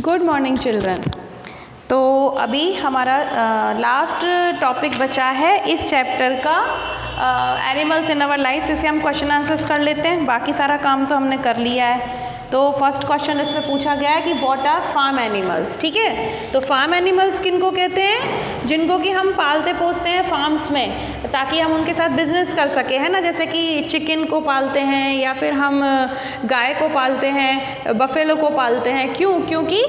Good morning children. तो अभी हमारा लास्ट टॉपिक बचा है इस चैप्टर का एनिमल्स इन आवर लाइफ। इसे हम क्वेश्चन आंसर्स कर लेते हैं, बाकी सारा काम तो हमने कर लिया है। तो फर्स्ट क्वेश्चन इसमें पूछा गया है कि व्हाट आर फार्म एनिमल्स। ठीक है, तो फार्म एनिमल्स किनको कहते हैं? जिनको कि हम पालते पोसते हैं फार्म्स में, ताकि हम उनके साथ बिजनेस कर सके, है ना। जैसे कि चिकन को पालते हैं या फिर हम गाय को पालते हैं, बफेलो को पालते हैं। क्यों? क्योंकि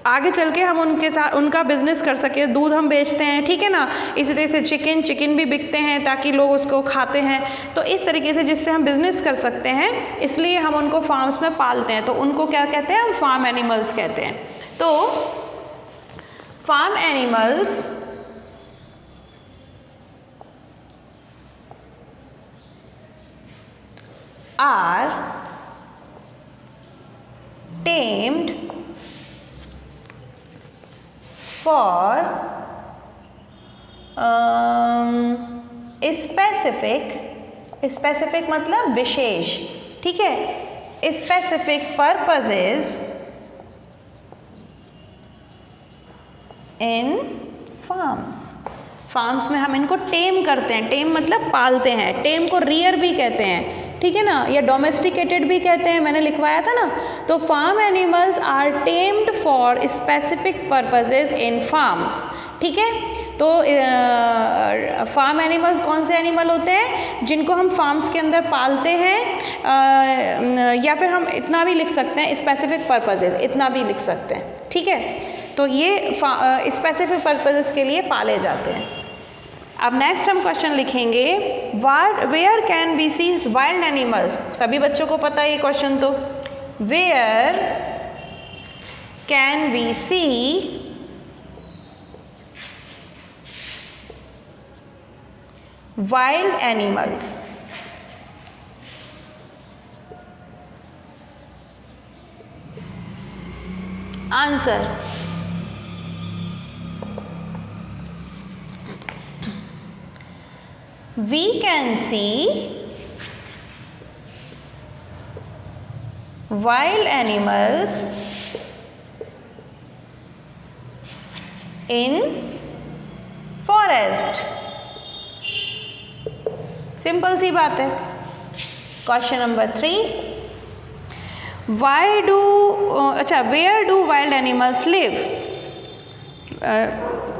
आगे चल के हम उनके साथ उनका बिजनेस कर सके। दूध हम बेचते हैं, ठीक है ना। इसी तरह से चिकन भी बिकते हैं ताकि लोग उसको खाते हैं। तो इस तरीके से जिससे हम बिजनेस कर सकते हैं, इसलिए हम उनको फार्म्स में पालते हैं। तो उनको क्या कहते हैं? हम फार्म एनिमल्स कहते हैं। तो farm animals are tamed for specific मतलब विशेष, ठीक है। स्पेसिफिक पर्पसेस इन फार्म्स में हम इनको टेम करते हैं। टेम मतलब पालते हैं। टेम को रियर भी कहते हैं, ठीक है ना, या डोमेस्टिकेटेड भी कहते हैं, मैंने लिखवाया था ना। तो farm animals are tamed for specific purposes in farms, ठीक है। तो फार्म एनिमल्स कौन से एनिमल होते हैं? जिनको हम फार्म्स के अंदर पालते हैं, या फिर हम इतना भी लिख सकते हैं स्पेसिफिक पर्पसेस, इतना भी लिख सकते हैं, ठीक है। तो ये स्पेसिफिक पर्पसेस के लिए पाले जाते हैं। अब नेक्स्ट हम क्वेश्चन लिखेंगे, where can we see wild animals. सभी बच्चों को पता है ये क्वेश्चन। तो where can we see wild animals? Answer, we can see wild animals in forest। Simple सी बात है। Question number 3, where do wild animals live.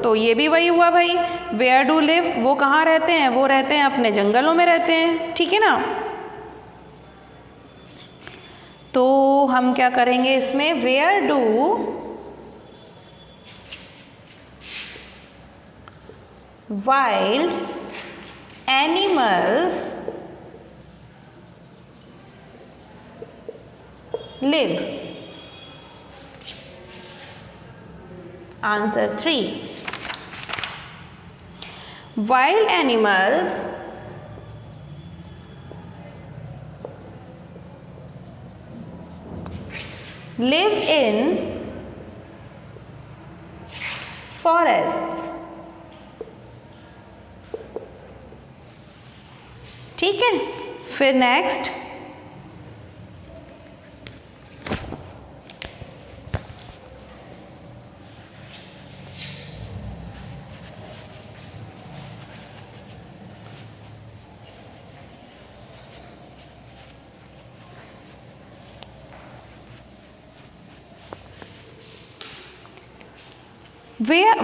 तो ये भी वही हुआ भाई, वेयर डू लिव, वो कहाँ रहते हैं? वो रहते हैं अपने जंगलों में रहते हैं, ठीक है ना। तो हम क्या करेंगे इसमें? Where do wild animals live? Answer 3, wild animals live in forests, ठीक है। फिर next,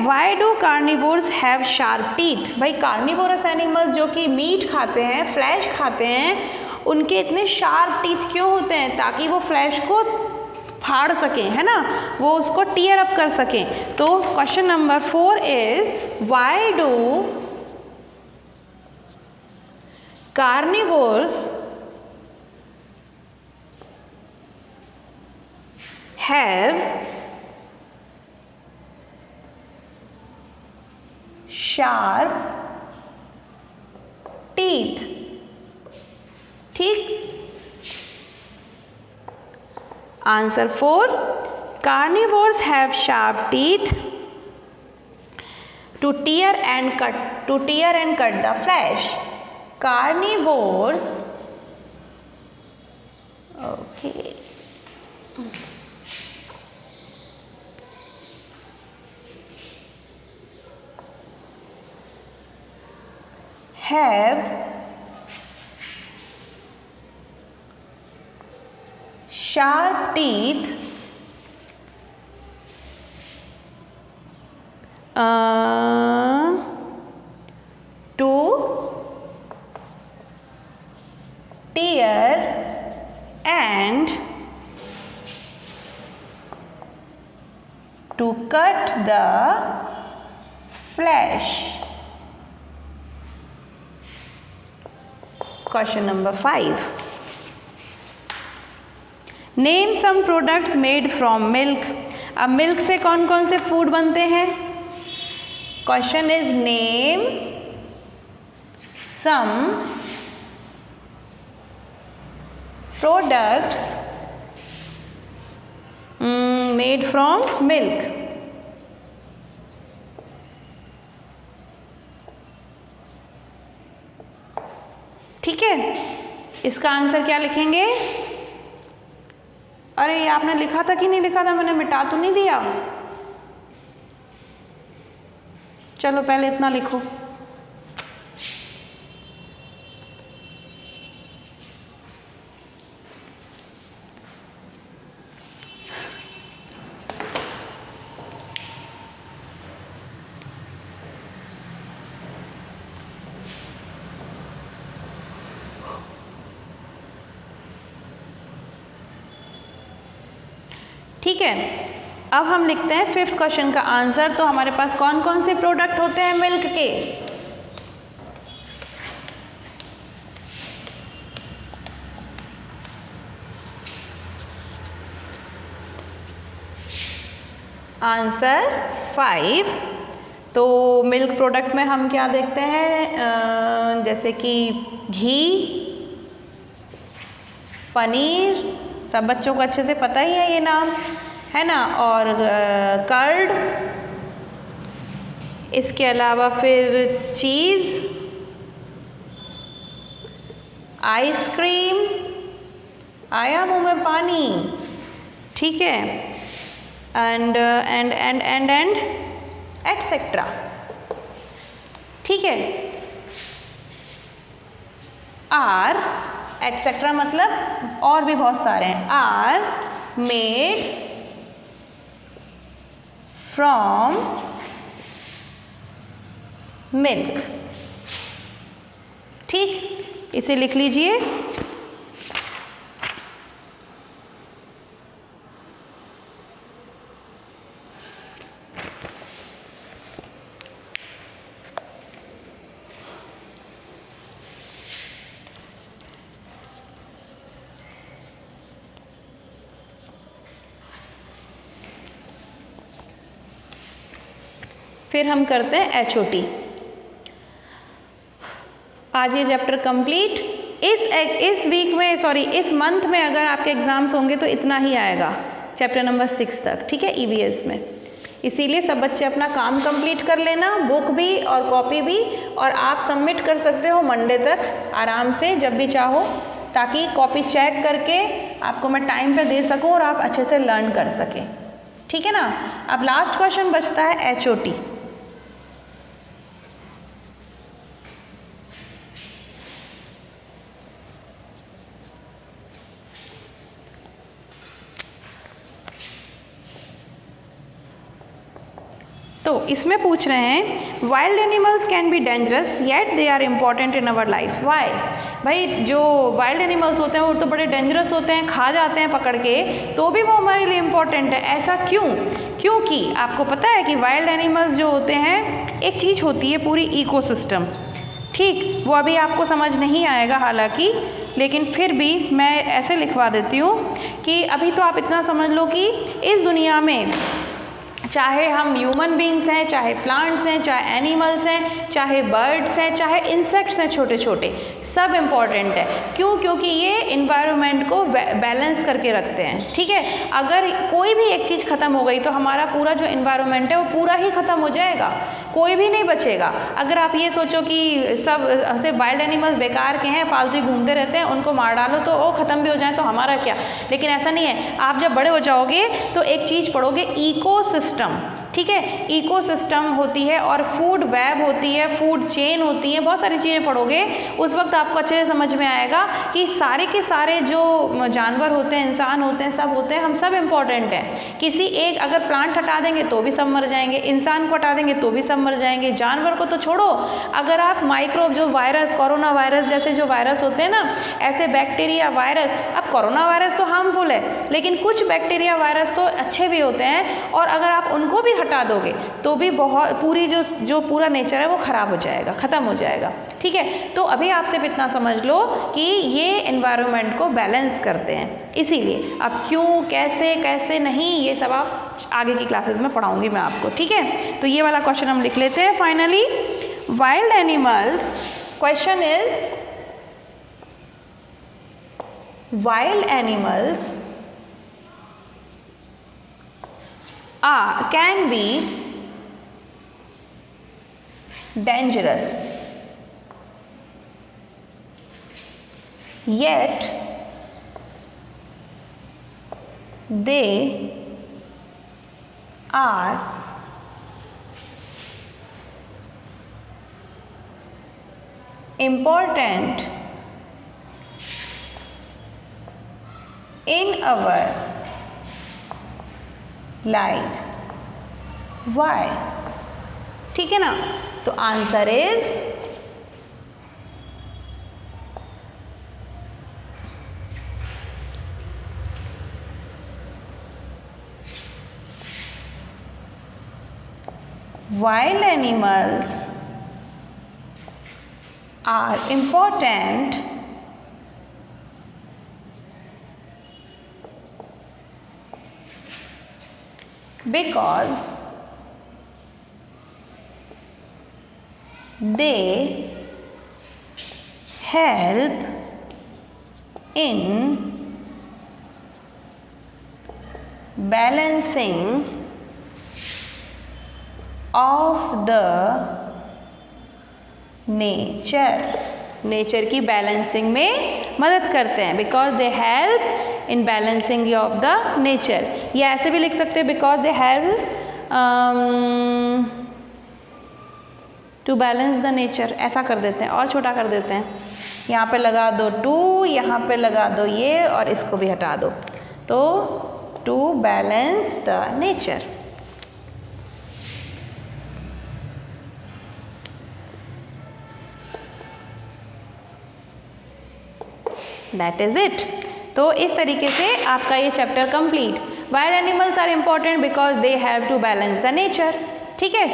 why do carnivores have sharp teeth. भाई कार्निवोरस एनिमल्स जो कि मीट खाते हैं, फ्लैश खाते हैं, उनके इतने शार्प टीथ क्यों होते हैं? ताकि वो फ्लैश को फाड़ सकें, है ना, वो उसको टीयर अप कर सकें। तो question number 4 is, why do carnivores have sharp teeth, ठीक। Answer 4, carnivores have sharp teeth to tear and cut the flesh. Carnivores, okay, have sharp teeth to tear and to cut the flesh. Question number 5. Name some products made from milk. अब milk से कौन कौन से food बनते हैं? Question is name some products made from milk. ठीक है, इसका आंसर क्या लिखेंगे? अरे ये आपने लिखा था कि नहीं लिखा था? मैंने मिटा तो नहीं दिया? चलो पहले इतना लिखो. ठीक है, अब हम लिखते हैं 5th क्वेश्चन का आंसर. तो हमारे पास कौन कौन से प्रोडक्ट होते हैं मिल्क के? आंसर 5. तो मिल्क प्रोडक्ट में हम क्या देखते हैं? जैसे कि घी, पनीर, सब बच्चों को अच्छे से पता ही है ये नाम, है ना, और कर्ड, इसके अलावा फिर चीज़, आइसक्रीम, आया मुंह में पानी. ठीक है, एंड एटसेट्रा. ठीक है, आर एटसेट्रा मतलब और भी बहुत सारे हैं. Are made from milk. ठीक, इसे लिख लीजिए. फिर हम करते हैं HOT. आज ये चैप्टर कंप्लीट. इस वीक में, सॉरी इस मंथ में अगर आपके एग्जाम्स होंगे तो इतना ही आएगा चैप्टर नंबर 6 तक. ठीक है, EVS में. इसीलिए सब बच्चे अपना काम कंप्लीट कर लेना, बुक भी और कॉपी भी, और आप सबमिट कर सकते हो मंडे तक आराम से जब भी चाहो, ताकि कॉपी चेक करके आपको मैं टाइम पे दे सकूं और आप अच्छे से लर्न कर सकें. ठीक है ना. अब लास्ट क्वेश्चन बचता है HOT. तो इसमें पूछ रहे हैं wild animals can be dangerous yet they are important in our life. Why? भाई जो वाइल्ड एनिमल्स होते हैं वो तो बड़े डेंजरस होते हैं, खा जाते हैं पकड़ के, तो भी वो हमारे लिए इम्पॉर्टेंट है. ऐसा क्यों? क्योंकि आपको पता है कि वाइल्ड एनिमल्स जो होते हैं, एक चीज़ होती है पूरी इकोसिस्टम. ठीक, वो अभी आपको समझ नहीं आएगा हालांकि, लेकिन फिर भी मैं ऐसे लिखवा देती हूँ कि अभी तो आप इतना समझ लो कि इस दुनिया में चाहे हम ह्यूमन बींग्स हैं, चाहे प्लांट्स हैं, चाहे एनिमल्स हैं, चाहे बर्ड्स हैं, चाहे इंसेक्ट्स हैं छोटे छोटे, सब इम्पॉर्टेंट है. क्यों? क्योंकि ये इन्वायरमेंट को बैलेंस करके रखते हैं. ठीक है, अगर कोई भी एक चीज़ ख़त्म हो गई तो हमारा पूरा जो इन्वायरमेंट है वो पूरा ही ख़त्म हो जाएगा, कोई भी नहीं बचेगा. अगर आप ये सोचो कि सब सिर्फ वाइल्ड एनिमल्स बेकार के हैं, फालतू ही घूमते रहते हैं, उनको मार डालो तो वो ख़त्म भी हो जाए तो हमारा क्या. लेकिन ऐसा नहीं है. आप जब बड़े हो जाओगे तो एक चीज़ पढ़ोगे, इकोसिस्टम. ठीक है। इकोसिस्टम होती है और फूड वेब होती है, फूड चेन होती है, बहुत सारी चीज़ें पढ़ोगे उस वक्त आपको अच्छे से समझ में आएगा कि सारे के सारे जो जानवर होते हैं, इंसान होते हैं, सब होते हैं, हम सब इम्पॉर्टेंट हैं। किसी एक अगर प्लांट हटा देंगे तो भी सब मर जाएंगे, इंसान को हटा देंगे तो भी सब मर जाएंगे, जानवर को तो छोड़ो, अगर आप माइक्रोब जो वायरस, कोरोना वायरस जैसे जो वायरस होते हैं ना, ऐसे बैक्टीरिया वायरस, अब कोरोना वायरस तो हार्मफुल है लेकिन कुछ बैक्टीरिया वायरस तो अच्छे भी होते हैं, और अगर आप उनको भी हटा दोगे तो भी बहुत पूरी जो पूरा नेचर है वो ख़राब हो जाएगा, ख़त्म हो जाएगा। ठीक है, तो अभी आप सिर्फ इतना समझ लो कि ये एनवायरनमेंट को बैलेंस करते हैं, इसीलिए अब क्यों, कैसे कैसे नहीं, ये सब आप आगे की क्लासेस में पढ़ाऊंगी मैं आपको। ठीक है, तो ये वाला क्वेश्चन हम लिख लेते हैं। Finally wild animals, question is wild animals can be dangerous, yet they are important in our lives. Why? ठीक है ना, तो answer is wild animals are important because they help in balancing of the nature की balancing में मदद करते हैं, because they help in balancing of the nature. या ऐसे भी लिख सकते हैं because they help to balance the nature, ऐसा कर देते हैं और छोटा कर देते हैं। यहाँ पे लगा दो टू, यहाँ पे लगा दो ये और इसको भी हटा दो, तो to balance the nature. That is it. तो इस तरीके से आपका ये chapter complete. Wild animals are important because they have to balance the nature. ठीक है,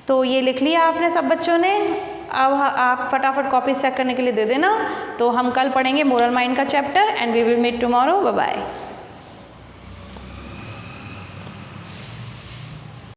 तो ये लिख लिया आपने सब बच्चों ने। अब आप फटाफट कॉपीज चेक करने के लिए दे देना। तो हम कल पढ़ेंगे मोरल माइंड का chapter and we will meet tomorrow. Bye bye.